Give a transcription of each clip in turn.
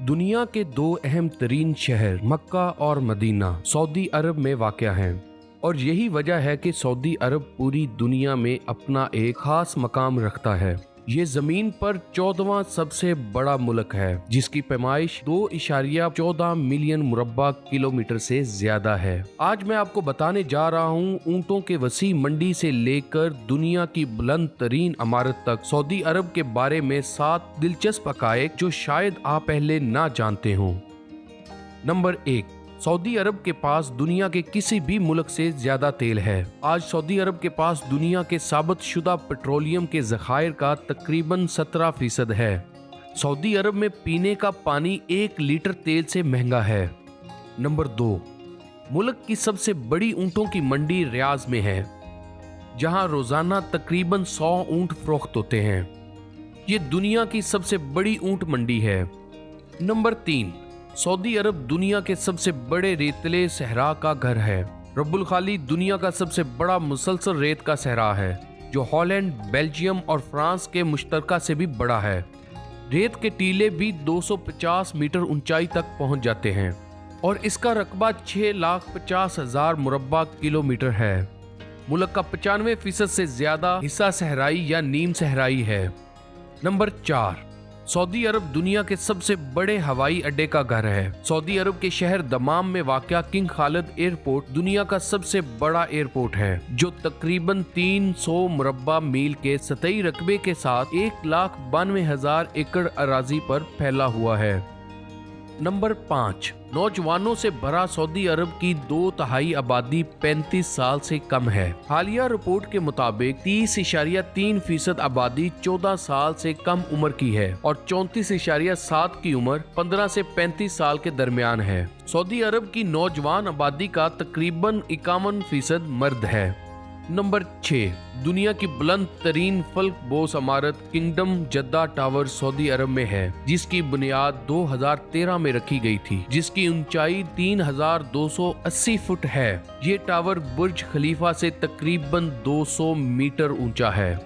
दुनिया के दो अहम तरीन शहर मक्का और मदीना सऊदी अरब में वाक़या हैं और यही वजह है कि सऊदी अरब पूरी दुनिया में अपना एक खास मकाम रखता है। ये जमीन पर 14वां सबसे बड़ा मुल्क है जिसकी पैमाइश 2.14 मिलियन मुरब्बा किलोमीटर से ज्यादा है। आज मैं आपको बताने जा रहा हूँ ऊंटों के वसी मंडी से लेकर दुनिया की बुलंद तरीन इमारत तक सऊदी अरब के बारे में 7 दिलचस्प हक़ाइक़ जो शायद आप पहले ना जानते हों। नंबर 1, सऊदी अरब के पास दुनिया के किसी भी मुल्क से ज्यादा तेल है। आज सऊदी अरब के पास दुनिया के साबित शुदा पेट्रोलियम के ज़खायर का तकरीबन 17% है। सऊदी अरब में पीने का पानी 1 लीटर तेल से महंगा है। नंबर 2, मुल्क की सबसे बड़ी ऊंटों की मंडी रियाज में है जहां रोजाना तकरीबन 100 ऊंट फरोख्त होते हैं। ये दुनिया की सबसे बड़ी ऊंट मंडी है। नंबर 3, सऊदी अरब दुनिया के सबसे बड़े रेतले सहरा का घर है। रब्बुल खाली दुनिया का सबसे बड़ा मुसलसल रेत का सहरा है जो हॉलैंड, बेल्जियम और फ्रांस के मुश्तरका से भी बड़ा है। रेत के टीले भी 250 मीटर ऊंचाई तक पहुंच जाते हैं और इसका रकबा 6,50,000 मुरब्बा किलोमीटर है। मुल्क का 95% से ज्यादा हिस्सा सहराई या नीम सहराई है। नंबर 4, सऊदी अरब दुनिया के सबसे बड़े हवाई अड्डे का घर है। सऊदी अरब के शहर दमाम में वाक़या किंग खालिद एयरपोर्ट दुनिया का सबसे बड़ा एयरपोर्ट है जो तकरीबन 300 मुरब्बा मील के सतही रकबे के साथ 1,92,000 एकड़ अराजी पर फैला हुआ है। नंबर 5, नौजवानों से भरा सऊदी अरब की 2/3 आबादी 35 साल से कम है। हालिया रिपोर्ट के मुताबिक 30.3% आबादी 14 साल से कम उम्र की है और 34.7 की उम्र 15 से 35 साल के दरमियान है। सऊदी अरब की नौजवान आबादी का तकरीबन 51% मर्द है। नंबर 6, दुनिया की बुलंद तरीन फल्क बोस इमारत किंगडम जद्दा टावर सऊदी अरब में है जिसकी बुनियाद 2013 में रखी गई थी, जिसकी ऊंचाई 3,280 फुट है। ये टावर बुर्ज खलीफा से तकरीबन 200 मीटर ऊंचा है।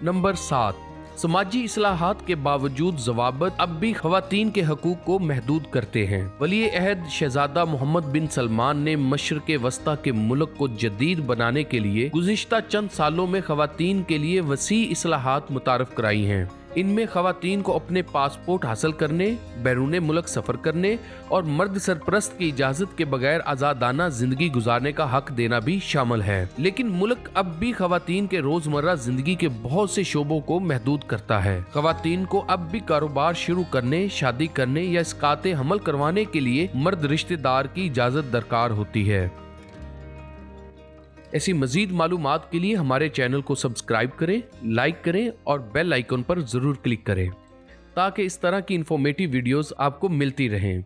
नंबर 7, समाजी इस्लाहात के बावजूद ज़वाबित अब भी ख़वातीन के हकूक़ को महदूद करते हैं। वली अहद शहज़ादा मोहम्मद बिन सलमान ने मशरिक़ वस्ता के मुल्क को जदीद बनाने के लिए गुज़िश्ता चंद सालों में ख़वातीन के लिए वसी इस्लाहात मुतारफ़ कराई हैं। इनमें ख़वातीन को अपने पासपोर्ट हासिल करने, बैरून मुल्क सफ़र करने और मर्द सरपरस्त की इजाज़त के बगैर आज़ादाना ज़िंदगी गुजारने का हक देना भी शामिल है। लेकिन मुल्क अब भी ख़वातीन के रोज़मर्रा ज़िंदगी के बहुत से शोबों को महदूद करता है। ख़वातीन को अब भी कारोबार शुरू करने, शादी करने या इसकाते हमल करवाने के लिए मर्द रिश्तेदार की इजाज़त दरकार होती है। ऐसी मजीद मालूमात के लिए हमारे चैनल को सब्सक्राइब करें, लाइक करें और बेल आइकन पर जरूर क्लिक करें ताकि इस तरह की इंफॉर्मेटिव वीडियोस आपको मिलती रहें।